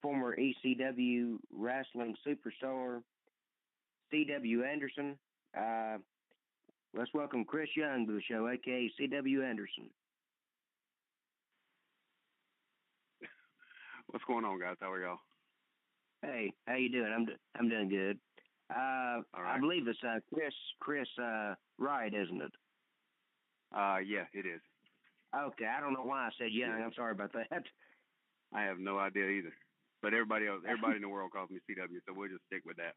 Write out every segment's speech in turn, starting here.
former ECW wrestling superstar C.W. Anderson. Let's welcome Chris Young to the show, a.k.a. C.W. Anderson. What's going on, guys? How are y'all? Hey, how you doing? I'm doing good. All right. I believe it's Chris Wright, isn't it? Yeah, it is. Okay, I don't know why I said Young. I'm sorry about that. I have no idea either. But everybody in the world calls me CW, so we'll just stick with that.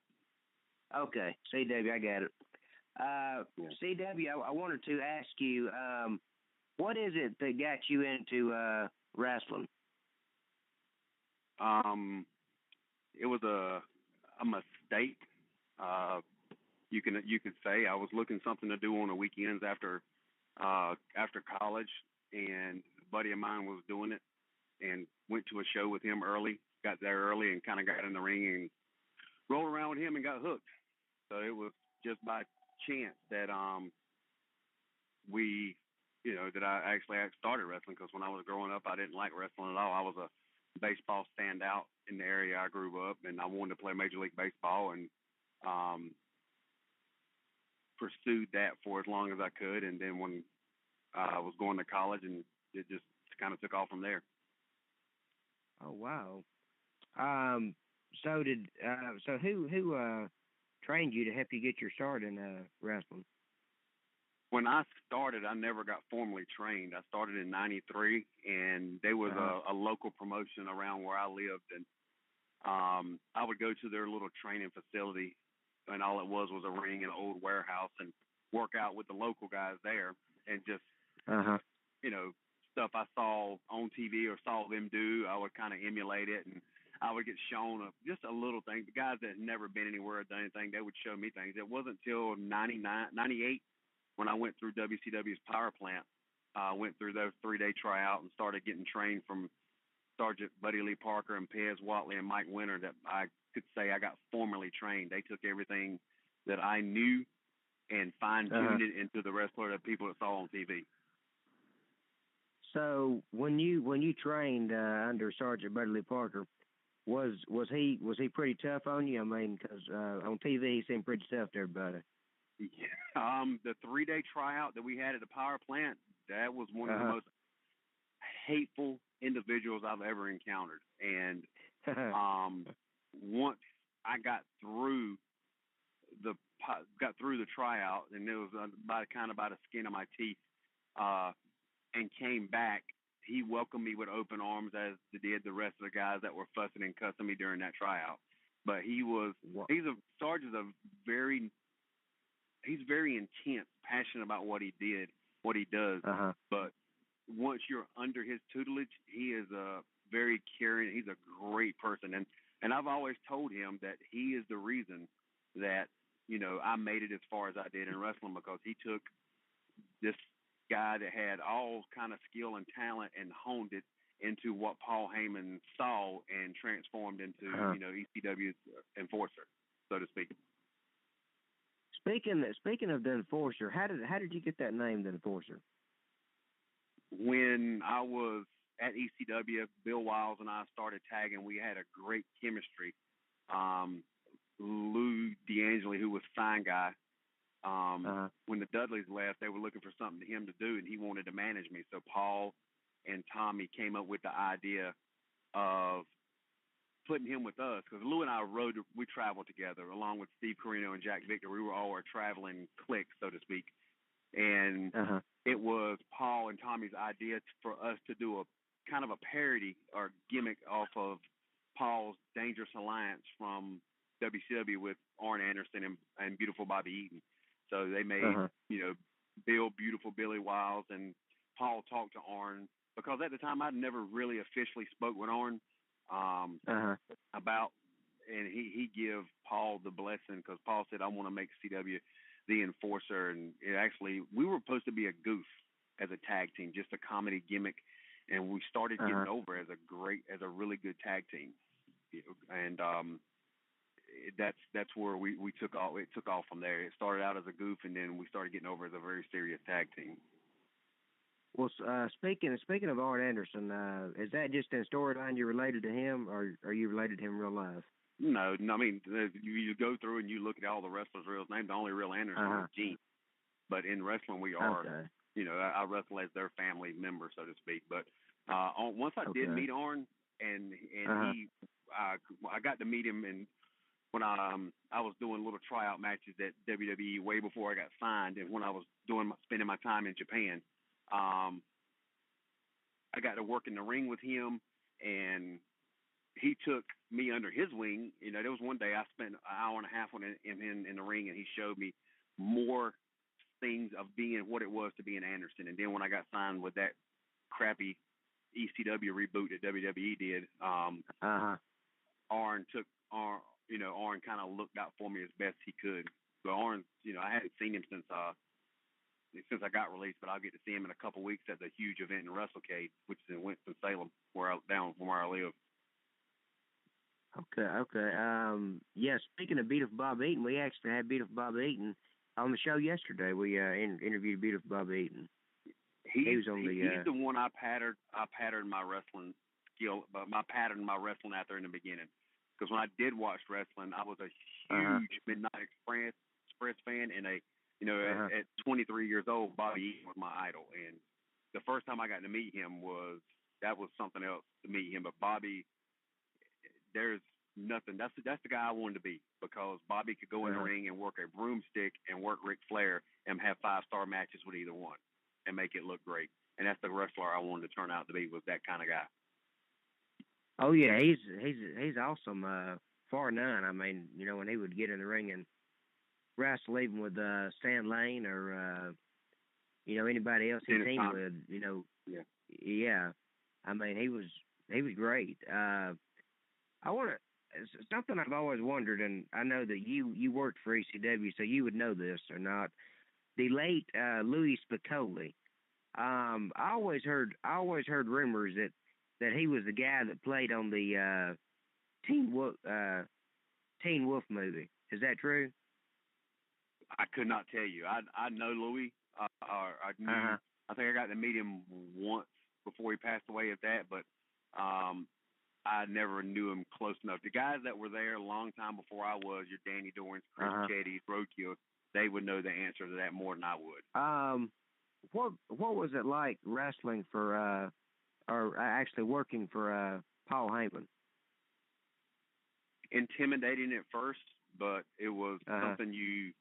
Okay, CW, I got it. CW, I wanted to ask you, what is it that got you into wrestling? It was a mistake. You could say I was looking something to do on the weekends after college, and a buddy of mine was doing it, and went to a show with him early. Got there early and kind of got in the ring and rolled around with him and got hooked. So it was just by chance that that I actually started wrestling, because when I was growing up, I didn't like wrestling at all. I was a baseball standout in the area I grew up, and I wanted to play Major League Baseball, and pursued that for as long as I could. And then when I was going to college, and it just kind of took off from there. Oh, wow. So who trained you to help you get your start in wrestling? When I started, I never got formally trained. I started in '93, and there was a local promotion around where I lived, and I would go to their little training facility, and all it was a ring and an old warehouse, and work out with the local guys there, and just stuff I saw on TV or saw them do, I would kind of emulate it, and I would get shown just a little thing. The guys that had never been anywhere or done anything, they would show me things. It wasn't until '98 when I went through WCW's power plant. I went through those 3-day tryout and started getting trained from Sergeant Buddy Lee Parker and Pez Watley and Mike Winter, that I could say I got formally trained. They took everything that I knew and fine-tuned it into the wrestler that people that saw on TV. So when you trained under Sergeant Buddy Lee Parker, was he pretty tough on you? I mean, because on TV he seemed pretty tough to everybody. Yeah. The 3-day tryout that we had at the power plant, that was one of the most hateful individuals I've ever encountered. And once I got through the tryout, and it was by the skin of my teeth, and came back, he welcomed me with open arms, as did the rest of the guys that were fussing and cussing me during that tryout. But he's very intense, passionate about what he does. But once you're under his tutelage, he is a very caring. He's a great person, and I've always told him that he is the reason that I made it as far as I did in wrestling, because he took this guy that had all kind of skill and talent and honed it into what Paul Heyman saw and transformed into ECW's enforcer, so to speak. Speaking of the enforcer, how did you get that name, the enforcer? When I was at ECW, Bill Wiles and I started tagging. We had a great chemistry. Lou D'Angeli, who was sign guy, when the Dudleys left, they were looking for something for him to do, and he wanted to manage me. So Paul and Tommy came up with the idea of putting him with us, because Lou and I we traveled together along with Steve Corino and Jack Victor. We were all a traveling clique, so to speak. And it was Paul and Tommy's idea for us to do a kind of a parody or gimmick off of Paul's Dangerous Alliance from WCW with Arn Anderson and Beautiful Bobby Eaton. So they made, Bill Beautiful Billy Wiles, and Paul talked to Arn, because at the time I'd never really officially spoke with Arn about, and he gave Paul the blessing, because Paul said, I want to make CW the enforcer. And we were supposed to be a goof as a tag team, just a comedy gimmick, and we started getting over as a really good tag team. And that's where we took off. It took off from there. It started out as a goof, and then we started getting over as a very serious tag team. Well, speaking of Arn Anderson, is that just in storyline you're related to him, or are you related to him in real life? No, I mean, you go through and you look at all the wrestlers' real names. The only real Anderson is Gene. But in wrestling, we are, I wrestle as their family member, so to speak. But once I did meet Arn, and I got to meet him, and when I was doing little tryout matches at WWE way before I got signed, and when I was spending my time in Japan, I got to work in the ring with him, and he took me under his wing. There was one day I spent an hour and a half in the ring, and he showed me more things of being what it was to be an Anderson. And then when I got signed with that crappy ECW reboot that WWE did, Arn kind of looked out for me as best he could. But Arn, I hadn't seen him since I got released, but I'll get to see him in a couple weeks at the huge event in WrestleCade, which is in Winston-Salem, down from where I live. Okay. Speaking of Beautiful Bob Eaton, we actually had Beautiful Bob Eaton on the show yesterday. We interviewed Beautiful Bob Eaton. He was on he's the one I patterned my wrestling skill, my out there in the beginning. Because when I did watch wrestling, I was a huge Midnight Express fan, and at 23 years old, Bobby Eaton was my idol. And the first time I got to meet him was something else to meet him. But Bobby, there's nothing. That's the guy I wanted to be, because Bobby could go in the ring and work a broomstick and work Ric Flair and have 5-star matches with either one and make it look great. And that's the wrestler I wanted to turn out to be, was that kind of guy. Oh yeah, he's awesome. Bar none. I mean, when he would get in the ring and wrestle even with Stan Lane or anybody else he teamed with, yeah. I mean, he was great. I want to something I've always wondered, and I know that you worked for ECW, so you would know this or not. The late Louis Spicoli. I always heard rumors that he was the guy that played on the Teen Wolf movie. Is that true? I could not tell you. I know Louis. I knew. I think I got to meet him once before he passed away at that, but I never knew him close enough. The guys that were there a long time before I was, your Danny Dorans, Chris Chetty's, Roadkill, they would know the answer to that more than I would. What was it like wrestling for, or actually working for Paul Heyman? Intimidating at first, but it was something you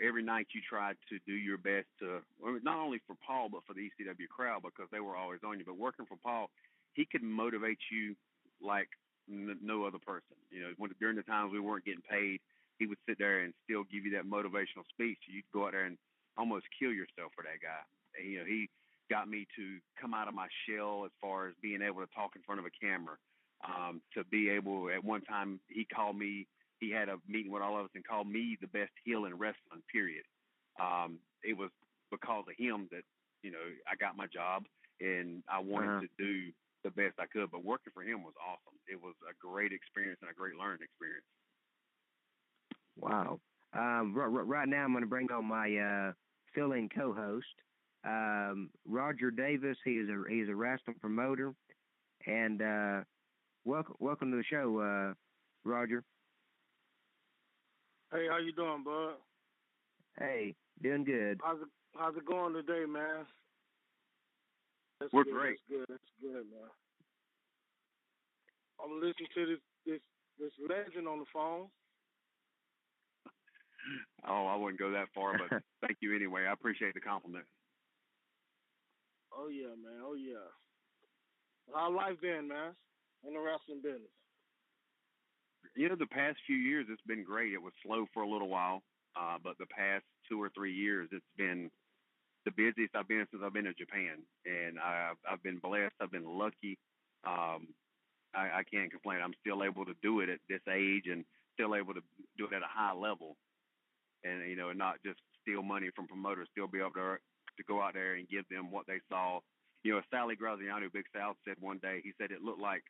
every night you tried to do your best to, not only for Paul but for the ECW crowd, because they were always on you. But working for Paul, he could motivate you like no other person. During the times we weren't getting paid, he would sit there and still give you that motivational speech. You'd go out there and almost kill yourself for that guy. And, he got me to come out of my shell as far as being able to talk in front of a camera. To be able, at one time, he had a meeting with all of us and called me the best heel in wrestling, period. It was because of him that, I got my job, and I wanted to do the best I could. But working for him was awesome. It was a great experience and a great learning experience. Wow. Right now I'm going to bring on my fill-in co-host, Roger Davis. He's a wrestling promoter, and welcome to the show, Roger. Hey, how you doing, bud? Hey, doing good. How's it going today, man? We're great. That's good, man. I'm listening to this legend on the phone. Oh, I wouldn't go that far, but thank you anyway. I appreciate the compliment. Oh yeah, man. Oh yeah. How life been, man? In the wrestling business. The past few years it's been great. It was slow for a little while, but the past 2 or 3 years it's been the busiest I've been since I've been to Japan, and I've been blessed. I've been lucky. I can't complain. I'm still able to do it at this age, and still able to do it at a high level, and and not just steal money from promoters. Still be able to go out there and give them what they saw. Sally Graziano, Big Sal, said one day. He said it looked like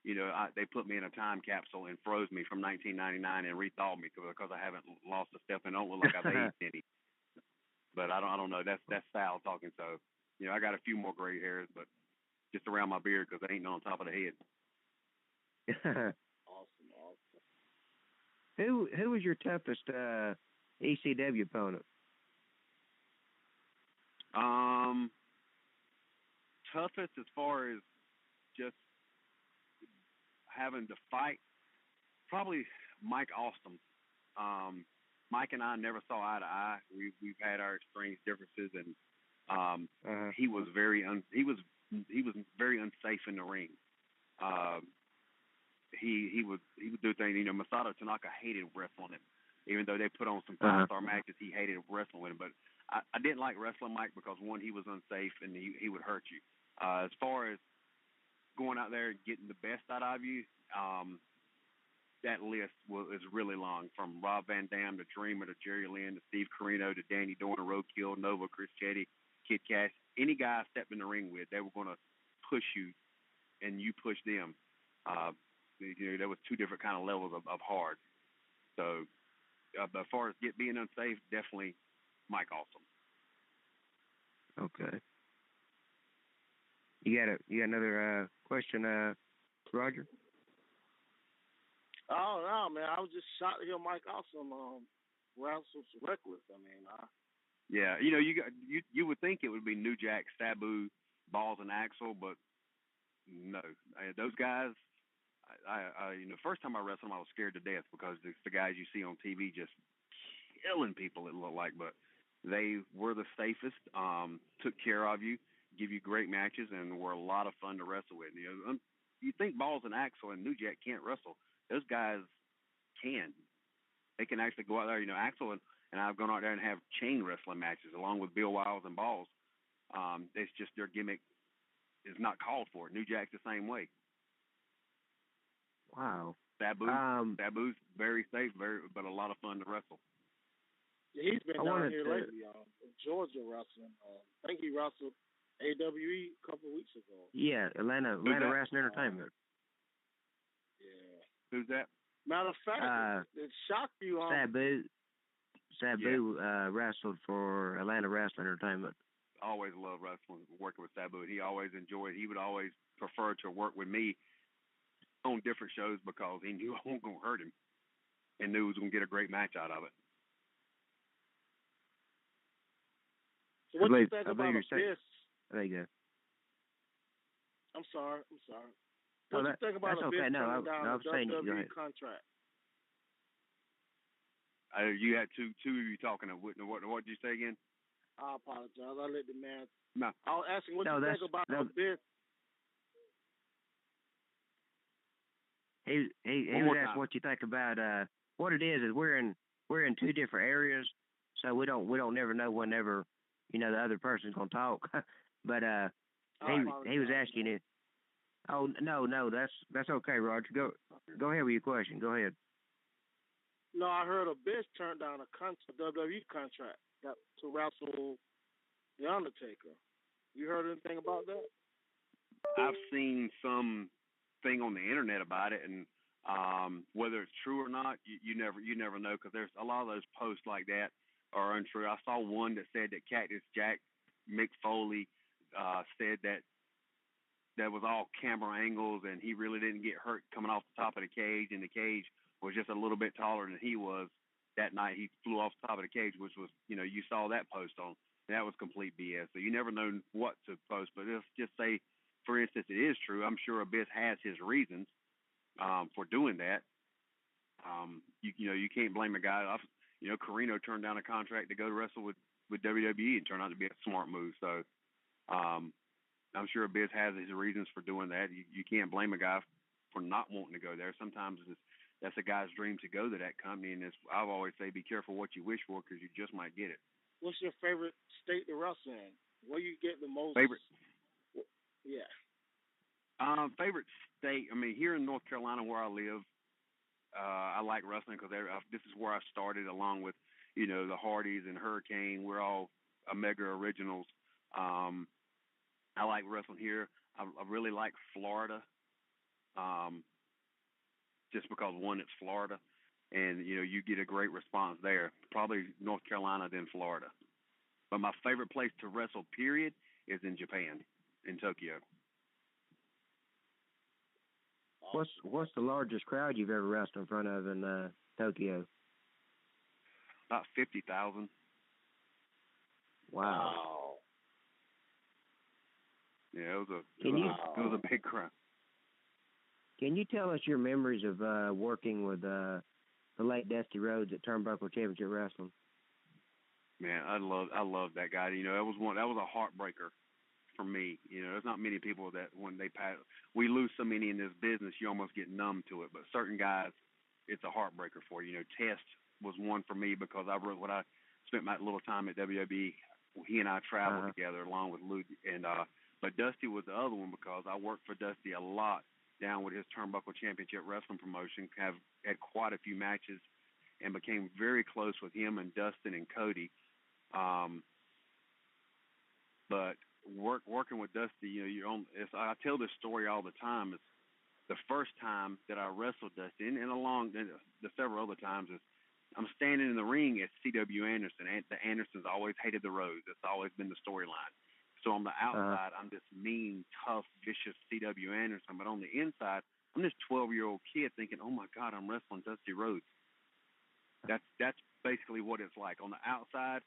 they put me in a time capsule and froze me from 1999 and rethawed me because I haven't lost a step and don't look like I've aged any. But I don't know. That's Sal talking. So, I got a few more gray hairs, but just around my beard because they ain't on top of the head. Awesome. Who was your toughest ECW opponent? Toughest as far as just having to fight, probably Mike Austin. Mike and I never saw eye to eye. We've had our strange differences, and he was very very unsafe in the ring. He would do things. Masato Tanaka hated wrestling him, even though they put on some 5-star matches. He hated wrestling with him, but I didn't like wrestling Mike because one, he was unsafe and he would hurt you. As far as going out there and getting the best out of you, that list is really long. From Rob Van Dam to Dreamer to Jerry Lynn to Steve Corino to Danny Dorn, Roadkill, Nova, Chris Chetty, Kid Cash. Any guy I stepped in the ring with, they were going to push you, and you push them. There was two different kind of levels of hard. So, as far as being unsafe, definitely Mike Awesome. Okay. You got another question, Roger? Oh no, man! I was just shocked to hear Mike Awesome wrestle Reckless. Yeah, you would think it would be New Jack, Sabu, Balls, and Axel, but no, those guys. First time I wrestled them, I was scared to death because it's the guys you see on TV just killing people. It looked like, but they were the safest. Took care of you, give you great matches, and were a lot of fun to wrestle with. You think Balls and Axel and New Jack can't wrestle? Those guys can. They can actually go out there. Axel and I've gone out there and have chain wrestling matches along with Bill Wiles and Balls. It's just their gimmick is not called for. New Jack's the same way. Wow. Sabu's very safe, but a lot of fun to wrestle. Yeah, he's been down here lately, in Georgia wrestling. I think he wrestled AWE a couple of weeks ago. Yeah, Atlanta Wrestling Entertainment. Yeah. Who's that? Matter of fact, it shocked you. Sabu wrestled for Atlanta Wrestling Entertainment. Always loved wrestling, working with Sabu. He always enjoyed. He would always prefer to work with me on different shows because he knew I wasn't going to hurt him and knew he was going to get a great match out of it. So what do you think about Abyss? There you go. I'm sorry. What do you think about Abyss turning down the WWE contract? You had two of you talking. What did you say again? I apologize. I let the man. No. I was asking what you think about Abyss. He was asking what you think about what it is we're in two different areas, so we don't never know whenever the other person's gonna talk. But he was asking it. Oh no, that's okay, Roger. Go ahead with your question. Go ahead. No, I heard Abyss turned down a WWE contract to wrestle The Undertaker. You heard anything about that? I've seen some thing on the internet about it, and whether it's true or not, you never know because there's a lot of those posts like that are untrue. I saw one that said that Cactus Jack Mick Foley said that was all camera angles and he really didn't get hurt coming off the top of the cage, and the cage was just a little bit taller than he was. That night he flew off the top of the cage, which was, you saw that post on. That was complete BS. So you never know what to post, but let's just say, for instance, it is true. I'm sure Abyss has his reasons for doing that. You can't blame a guy. Corino turned down a contract to go to wrestle with WWE and turned out to be a smart move. So I'm sure Abyss has his reasons for doing that. You can't blame a guy for not wanting to go there. Sometimes that's a guy's dream to go to that company, and I've always say be careful what you wish for because you just might get it. What's your favorite state to wrestle in? Where you get the most? Favorite? Yeah. Favorite state? I mean, here in North Carolina where I live, I like wrestling because this is where I started along with, the Hardys and Hurricane. We're all Omega originals. I like wrestling here. I really like Florida. Just because, one, it's Florida, and, you get a great response there. Probably North Carolina, then Florida. But my favorite place to wrestle, period, is in Japan, in Tokyo. What's the largest crowd you've ever wrestled in front of in Tokyo? About 50,000. Wow. Yeah, it was a big crowd. Can you tell us your memories of working with the late Dusty Rhodes at Turnbuckle Championship Wrestling? Man, I love that guy. You know, that was a heartbreaker for me. You know, there's not many people that when they pass, we lose so many in this business, you almost get numb to it. But certain guys, it's a heartbreaker for you. You know, Test was one for me because when I spent my little time at WWE, he and I traveled together along with Luke. And but Dusty was the other one because I worked for Dusty a lot down with his Turnbuckle Championship Wrestling promotion. Have had quite a few matches and became very close with him and Dustin and Cody. But working with Dusty, you know, I tell this story all the time. It's the first time that I wrestled Dusty, and along the several other times, is I'm standing in the ring at C.W. Anderson, and the Andersons always hated the Rhodes. It's always been the storyline. So on the outside, I'm this mean, tough, vicious C.W. Anderson, but on the inside, I'm this 12-year-old kid thinking, oh my God, I'm wrestling Dusty Rhodes. That's basically what it's like. On the outside,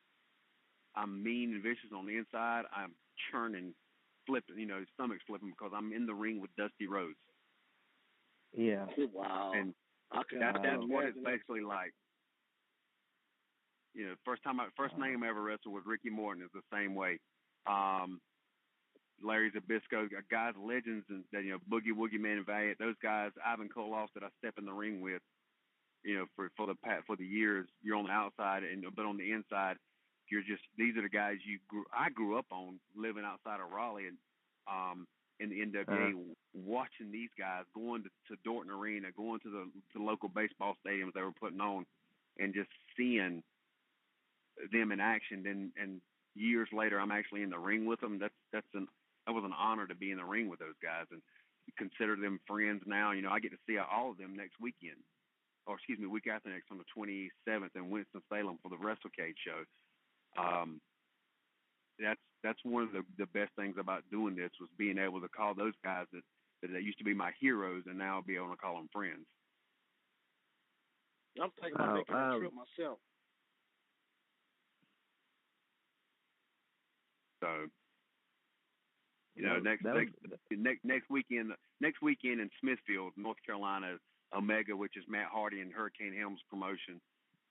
I'm mean and vicious. On the inside, I'm churning, flipping, you know, stomach flipping because I'm in the ring with Dusty Rhodes. Yeah. Wow. And that's what it's basically like. You know, first name I ever wrestled with Ricky Morton is the same way. Larry Zbyszko, guys, legends, and you know, Boogie Woogie Man and Valiant, those guys, Ivan Koloff that I step in the ring with, you know, for the years. You're on the outside, but on the inside, these are the guys I grew up on, living outside of Raleigh and in the NWA, watching these guys, going to Dorton Arena, going to the local baseball stadiums they were putting on, and just seeing them in action. And years later, I'm actually in the ring with them. That was an honor to be in the ring with those guys and consider them friends now. You know, I get to see all of them next weekend, or excuse me, week after next on the 27th in Winston-Salem for the WrestleCade show. That's one of the best things about doing this, was being able to call those guys that used to be my heroes and now be able to call them friends. I'm thinking about making a trip myself. So, you know, next weekend in Smithfield, North Carolina, Omega, which is Matt Hardy and Hurricane Helms promotion,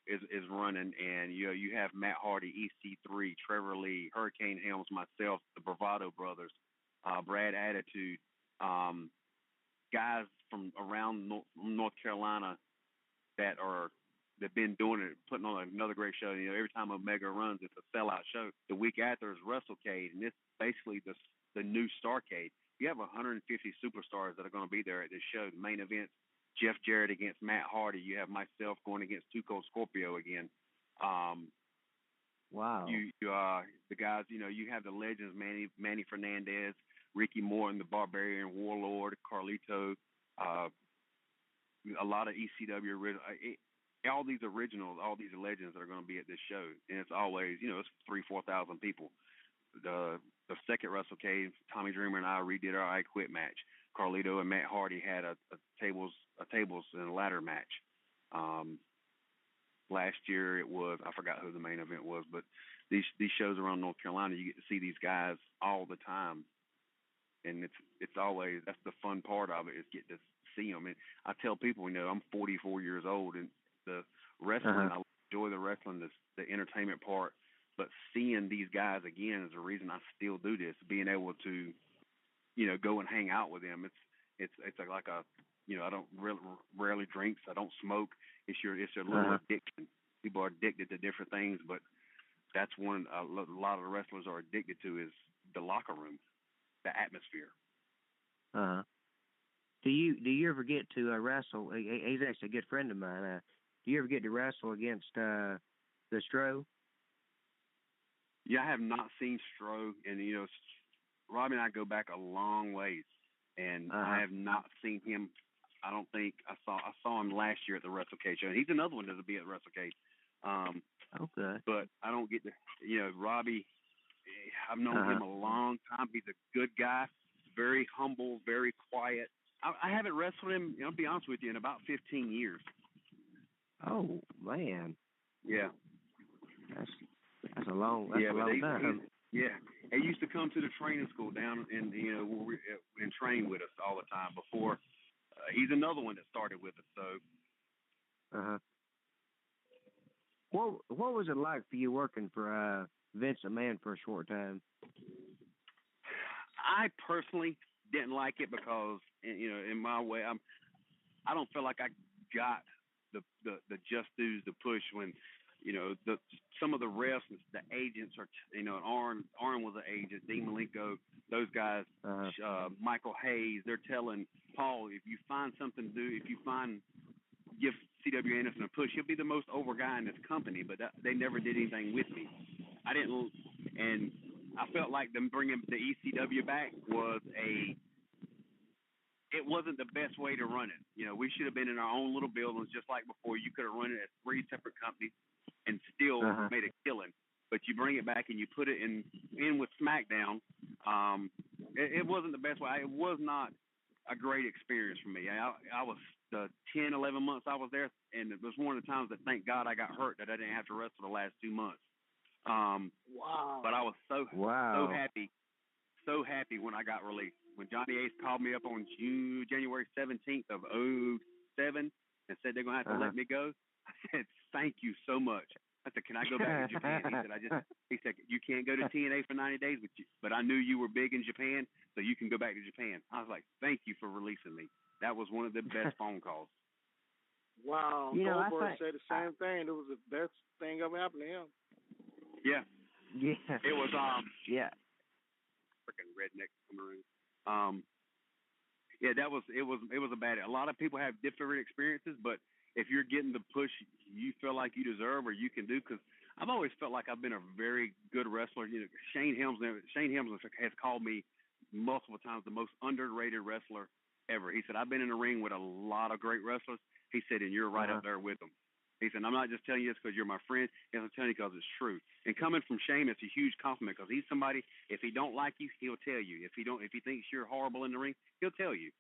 is running, and you have Matt Hardy, EC3, Trevor Lee, Hurricane Helms, myself, the Bravado Brothers, Brad Attitude, guys from around North Carolina that been doing it, putting on another great show. You know, every time Omega runs, it's a sellout show. The week after is WrestleCade, and it's basically the new Starcade. You have 150 superstars that are going to be there at this show. The main event, Jeff Jarrett against Matt Hardy. You have myself going against Tuco Scorpio again. Wow. The guys, you know, you have the legends, Manny Fernandez, Ricky Morton, the Barbarian Warlord, Carlito, a lot of ECW, all these originals, all these legends that are going to be at this show. And it's always, you know, it's 3,000-4,000 people. The second WrestleCade, Tommy Dreamer and I redid our I Quit match. Carlito and Matt Hardy had a tables and a ladder match. Last year it was, I forgot who the main event was, but these shows around North Carolina, you get to see these guys all the time, and it's always, that's the fun part of it, is get to see them. And I tell people, you know, I'm 44 years old, and the wrestling, I enjoy the wrestling, the entertainment part, but seeing these guys again is the reason I still do this. Being able to, you know, go and hang out with them. It's like a, you know, I don't rarely drink. I don't smoke. It's your little addiction. People are addicted to different things, but that's one a lot of the wrestlers are addicted to, is the locker room, the atmosphere. Do you ever get to wrestle? He's actually a good friend of mine. Do you ever get to wrestle against the Stro? Yeah, I have not seen Stro, and you know, Robbie and I go back a long ways, and I have not seen him. I don't think I saw him last year at the WrestleCade show. He's another one that'll be at WrestleCade. Okay. But I don't get to, you know, Robbie, I've known him a long time. He's a good guy, very humble, very quiet. I haven't wrestled him, I'll be honest with you, in about 15 years. Oh, man. Yeah. That's a long time. He used to come to the training school down and and train with us all the time before. He's another one that started with us. So. What was it like for you working for Vince McMahon for a short time? I personally didn't like it because in my way I don't feel like I got the just dues to push when some of the refs, the agents are Arn was an agent, Dean Malenko, those guys, Michael Hayes, they're telling Paul, if you find something to do, give C.W. Anderson a push, he'll be the most over guy in this company, but they never did anything with me. And I felt like them bringing the ECW back it wasn't the best way to run it. We should have been in our own little buildings just like before. You could have run it as 3 separate companies and still made a killing. But you bring it back and you put it in with SmackDown. It wasn't the best way. It was not a great experience for me. I was the 10, 11 months I was there, and it was one of the times that thank God I got hurt that I didn't have to wrestle the last 2 months. Wow. But I was so happy when I got released. When Johnny Ace called me up on January 17th of 2007 and said they're going to have to let me go, I said, thank you so much. I said, can I go back to Japan? He said, you can't go to TNA for 90 days, but I knew you were big in Japan, so you can go back to Japan. I was like, thank you for releasing me. That was one of the best phone calls. Wow. Goldberg said the same thing. It was the best thing ever happened to him. Yeah. Yeah. It was, yeah. Freaking redneck coming around. It was a bad. A lot of people have different experiences, but if you're getting the push you feel like you deserve or you can do, because I've always felt like I've been a very good wrestler. Shane Helmsley has called me multiple times the most underrated wrestler ever. He said, I've been in the ring with a lot of great wrestlers. He said, and you're right up there with them. He said, I'm not just telling you this because you're my friend. I'm telling you because it's true. And coming from Shane, it's a huge compliment because he's somebody, if he don't like you, he'll tell you. If he thinks you're horrible in the ring, he'll tell you.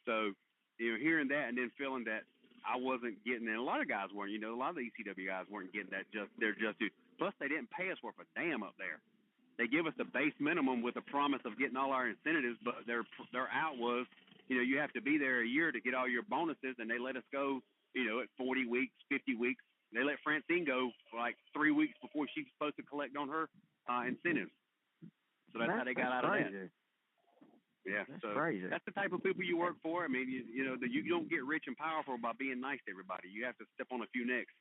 So, hearing that and then feeling that I wasn't getting, and a lot of guys weren't, a lot of the ECW guys weren't getting their just due. Plus, they didn't pay us worth a damn up there. They give us the base minimum with the promise of getting all our incentives, but their out was, you have to be there a year to get all your bonuses, and they let us go, at 40 weeks, 50 weeks. They let Francine go for like 3 weeks before she's supposed to collect on her incentives. So that's how they got out crazy. of that. Yeah, that's so crazy. That's the type of people you work for. I mean, you don't get rich and powerful by being nice to everybody. You have to step on a few necks.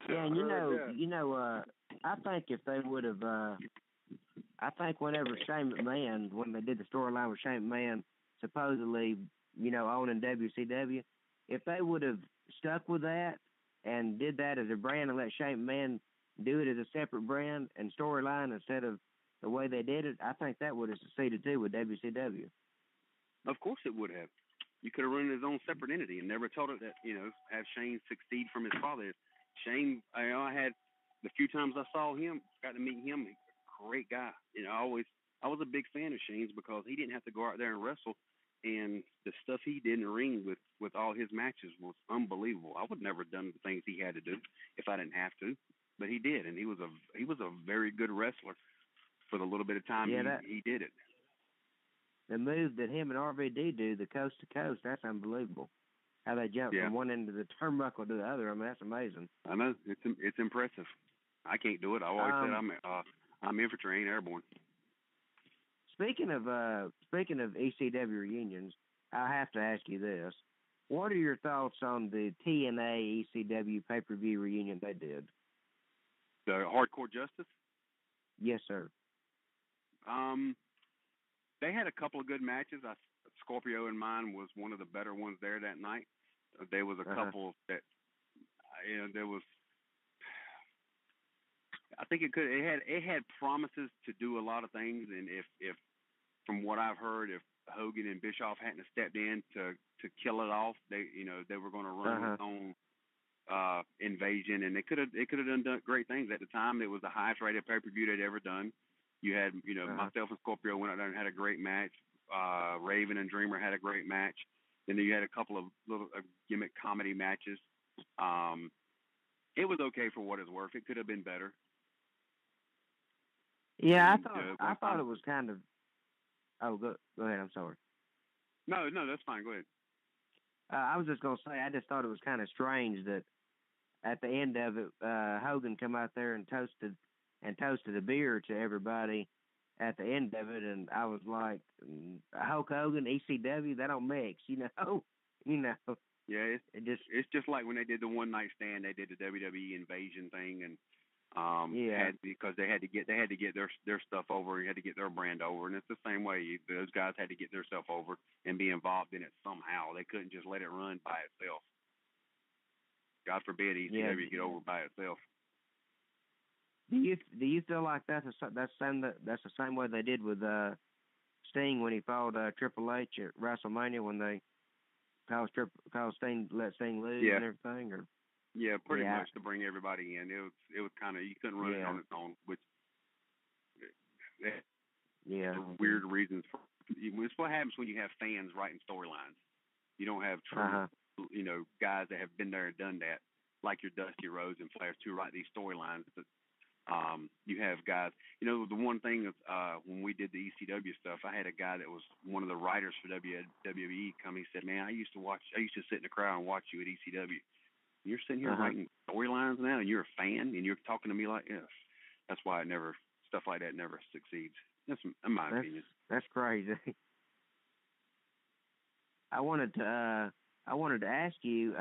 Yeah, and I think if they would have, I think whenever Shane McMahon, when they did the storyline with Shane McMahon, supposedly, owning WCW, if they would have stuck with that and did that as a brand and let Shane McMahon do it as a separate brand and storyline instead of the way they did it, I think that would have succeeded too with WCW. Of course it would have. You could have run his own separate entity and never told it that, have Shane succeed from his father. Shane, I had the few times I saw him, got to meet him, a great guy. I was a big fan of Shane's because he didn't have to go out there and wrestle, and the stuff he did in the ring with all his matches was unbelievable. I would never have done the things he had to do if I didn't have to, but he did, and he was a very good wrestler for the little bit of time he did it. The move that him and RVD do, the coast to coast, that's unbelievable. How they jump from one end of the turnbuckle to the other, I mean, that's amazing. I know, it's impressive. I can't do it. I always said I'm infantry, ain't airborne. Speaking of ECW reunions, I have to ask you this: what are your thoughts on the TNA ECW pay-per-view reunion they did? The Hardcore Justice? Yes, sir. They had a couple of good matches. Scorpio and mine was one of the better ones there that night. There was a couple that, there was. I think it had promises to do a lot of things, and if from what I've heard, if Hogan and Bischoff hadn't stepped in to kill it off, they were going to run its own Invasion, and it could have done great things at the time. It was the highest rated pay-per-view they'd ever done. You had, myself and Scorpio went out there and had a great match. Raven and Dreamer had a great match. Then you had a couple of little gimmick comedy matches. It was okay for what it's worth. It could have been better. Yeah, I thought it was kind of. Oh, go ahead. I'm sorry. No, that's fine. Go ahead. I was just gonna say, I just thought it was kind of strange that at the end of it, Hogan come out there and toasted a beer to everybody at the end of it, and I was like, Hulk Hogan, ECW, that don't mix, you know. Yeah, it's just like when they did the one night stand, they did the WWE Invasion thing, and because they had to get their stuff over, you had to get their brand over, and it's the same way. Those guys had to get their stuff over and be involved in it somehow. They couldn't just let it run by itself. God forbid ECW get over by itself. Do you feel like that's the same way they did with Sting when he fought Triple H at WrestleMania when they caused Sting let Sting lose and everything, or? Yeah, pretty much to bring everybody in. It was kind of, you couldn't run it on its own, which weird reasons. It's what happens when you have fans writing storylines. You don't have true, guys that have been there and done that, like your Dusty Rhodes and Flair, to write these storylines. But you have guys. The one thing is when we did the ECW stuff, I had a guy that was one of the writers for WWE come. He said, "Man, I used to sit in the crowd and watch you at ECW. You're sitting here writing storylines now, and you're a fan, and you're talking to me like this." That's why stuff like that never succeeds. That's in my opinion. That's crazy. I wanted to ask you,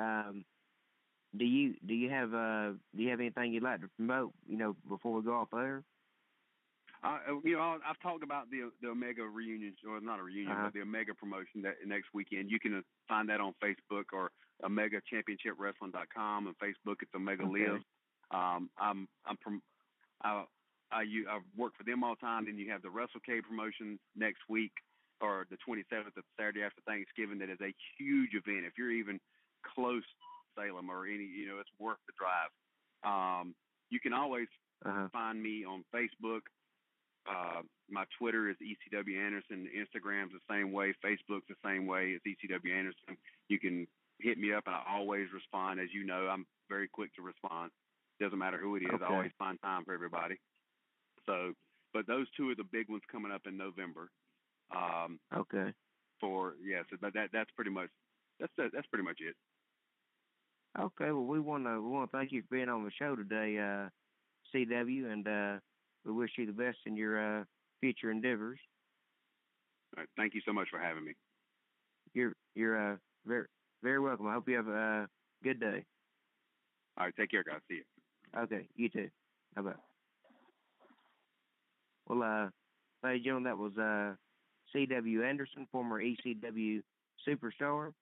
do you have anything you'd like to promote, before we go off air? I've talked about the Omega reunion, or not a reunion, but the Omega promotion that next weekend. You can find that on Facebook or OmegaChampionshipWrestling.com. On Facebook, it's Omega Live. I work for them all the time. Then you have the WrestleCade promotion next week, or the 27th, the Saturday after Thanksgiving. That is a huge event. If you're even close to Salem or it's worth the drive. You can always find me on Facebook. My Twitter is ECW Anderson. Instagram's the same way. Facebook's the same way. It's ECW Anderson. You can hit me up, and I always respond. As you know, I'm very quick to respond. Doesn't matter who it is. Okay. I always find time for everybody. So, but those two are the big ones coming up in November. Okay. So that's pretty much it. Okay. Well, we want to thank you for being on the show today, CW, and we wish you the best in your future endeavors. All right, thank you so much for having me. You're very, very welcome. I hope you have a good day. All right, take care, guys. See you. Okay, you too. Bye-bye. Well, ladies and gentlemen, that was C.W. Anderson, former ECW superstar.